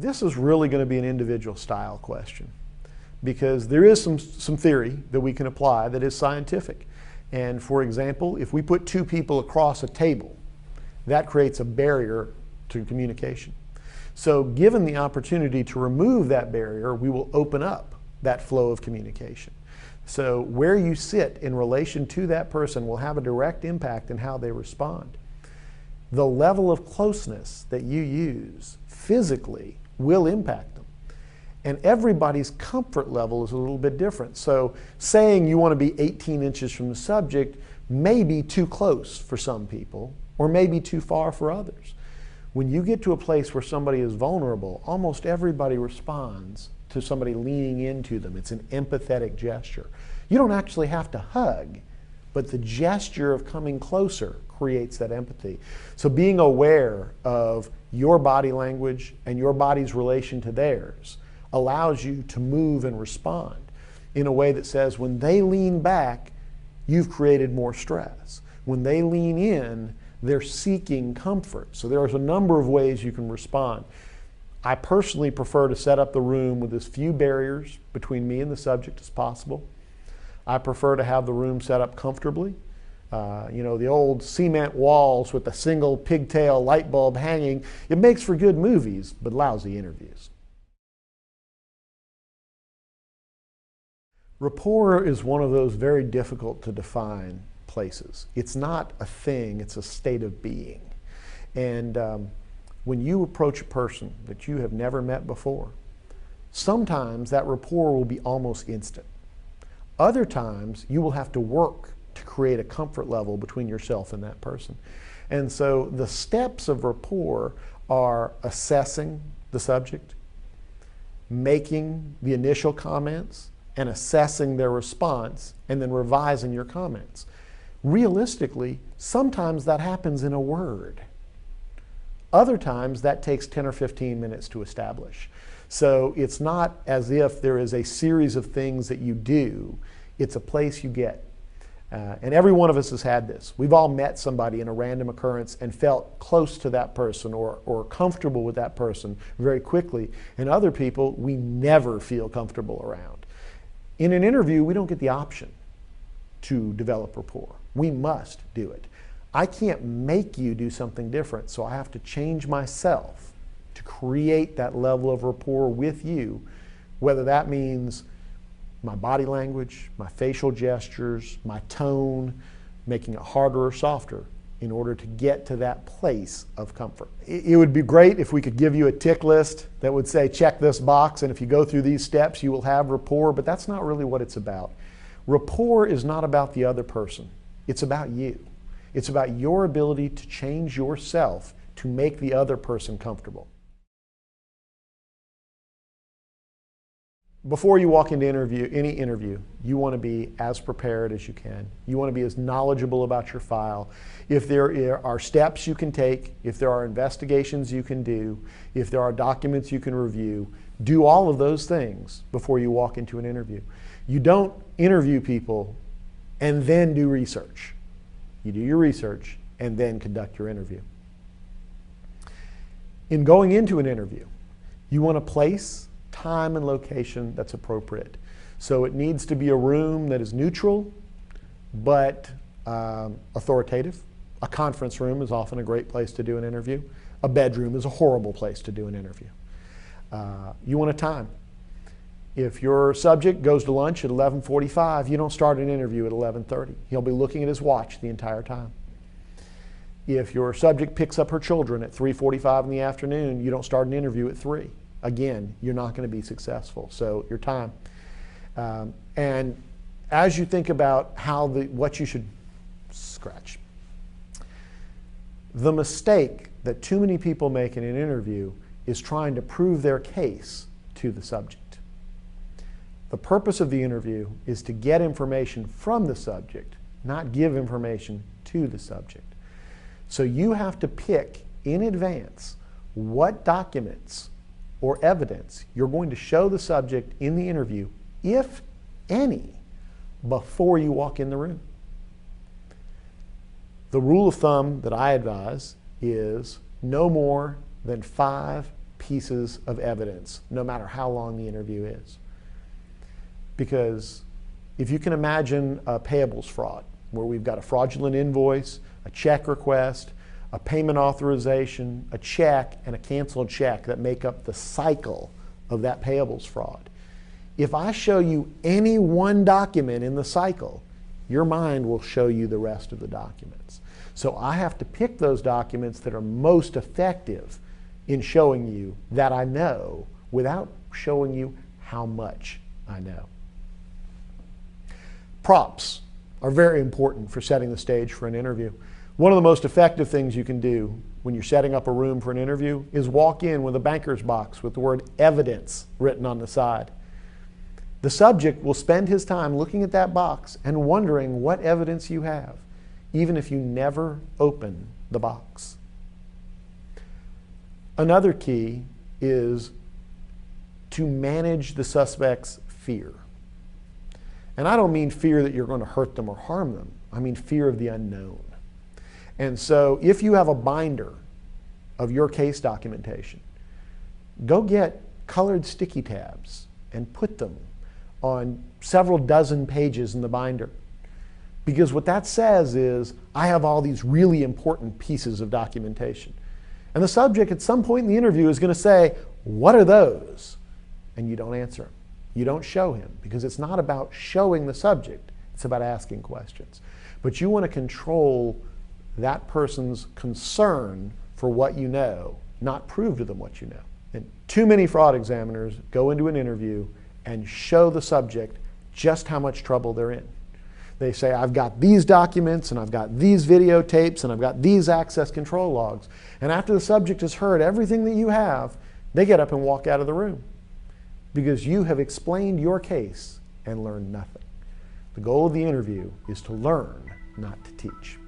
This is really going to be an individual style question, because there is some theory that we can apply that is scientific. And for example, if we put two people across a table, that creates a barrier to communication. So given the opportunity to remove that barrier, we will open up that flow of communication. So where you sit in relation to that person will have a direct impact in how they respond. The level of closeness that you use physically will impact them. And everybody's comfort level is a little bit different. So saying you want to be 18 inches from the subject may be too close for some people, or may be too far for others. When you get to a place where somebody is vulnerable, almost everybody responds to somebody leaning into them. It's an empathetic gesture. You don't actually have to hug, but the gesture of coming closer creates that empathy. So being aware of your body language and your body's relation to theirs allows you to move and respond in a way that says when they lean back, you've created more stress. When they lean in, they're seeking comfort. So there's a number of ways you can respond. I personally prefer to set up the room with as few barriers between me and the subject as possible. I prefer to have the room set up comfortably. You know, the old cement walls with a single pigtail light bulb hanging, it makes for good movies, but lousy interviews. Rapport is one of those very difficult to define places. It's not a thing, it's a state of being. And when you approach a person that you have never met before, sometimes that rapport will be almost instant. Other times you will have to work to create a comfort level between yourself and that person. And so the steps of rapport are assessing the subject, making the initial comments, and assessing their response, and then revising your comments. Realistically, sometimes that happens in a word. Other times that takes 10 or 15 minutes to establish. So it's not as if there is a series of things that you do, it's a place you get. And every one of us has had this. We've all met somebody in a random occurrence and felt close to that person or comfortable with that person very quickly. And other people we never feel comfortable around. In an interview, we don't get the option to develop rapport. We must do it. I can't make you do something different, so I have to change myself to create that level of rapport with you, whether that means my body language, my facial gestures, my tone, making it harder or softer in order to get to that place of comfort. It would be great if we could give you a tick list that would say, check this box, and if you go through these steps, you will have rapport, but that's not really what it's about. Rapport is not about the other person. It's about you. It's about your ability to change yourself to make the other person comfortable. Before you walk into any interview, you want to be as prepared as you can. You want to be as knowledgeable about your file. If there are steps you can take, if there are investigations you can do, if there are documents you can review, do all of those things before you walk into an interview. You don't interview people and then do research. You do your research and then conduct your interview. In going into an interview, you want a place, time, and location that's appropriate. So it needs to be a room that is neutral but authoritative. A conference room is often a great place to do an interview. A bedroom is a horrible place to do an interview. You want a time. If your subject goes to lunch at 11:45, you don't start an interview at 11:30. He'll be looking at his watch the entire time. If your subject picks up her children at 3:45 in the afternoon, you don't start an interview at 3. Again, you're not going to be successful. So your time. And as you think about what you should scratch, the mistake that too many people make in an interview is trying to prove their case to the subject. The purpose of the interview is to get information from the subject, not give information to the subject. So you have to pick in advance what documents or evidence you're going to show the subject in the interview, if any, before you walk in the room. The rule of thumb that I advise is no more than 5 pieces of evidence, no matter how long the interview is. Because if you can imagine a payables fraud, where we've got a fraudulent invoice, a check request, a payment authorization, a check, and a canceled check that make up the cycle of that payables fraud. If I show you any one document in the cycle, your mind will show you the rest of the documents. So I have to pick those documents that are most effective in showing you that I know without showing you how much I know. Props are very important for setting the stage for an interview. One of the most effective things you can do when you're setting up a room for an interview is walk in with a banker's box with the word evidence written on the side. The subject will spend his time looking at that box and wondering what evidence you have, even if you never open the box. Another key is to manage the suspect's fear. And I don't mean fear that you're going to hurt them or harm them. I mean fear of the unknown. And so if you have a binder of your case documentation, go get colored sticky tabs and put them on several dozen pages in the binder. Because what that says is, I have all these really important pieces of documentation. And the subject at some point in the interview is going to say, what are those? And you don't answer him. You don't show him, because it's not about showing the subject. It's about asking questions. But you want to control that person's concern for what you know, not prove to them what you know. And too many fraud examiners go into an interview and show the subject just how much trouble they're in. They say, I've got these documents, and I've got these videotapes, and I've got these access control logs. And after the subject has heard everything that you have, they get up and walk out of the room, because you have explained your case and learned nothing. The goal of the interview is to learn, not to teach.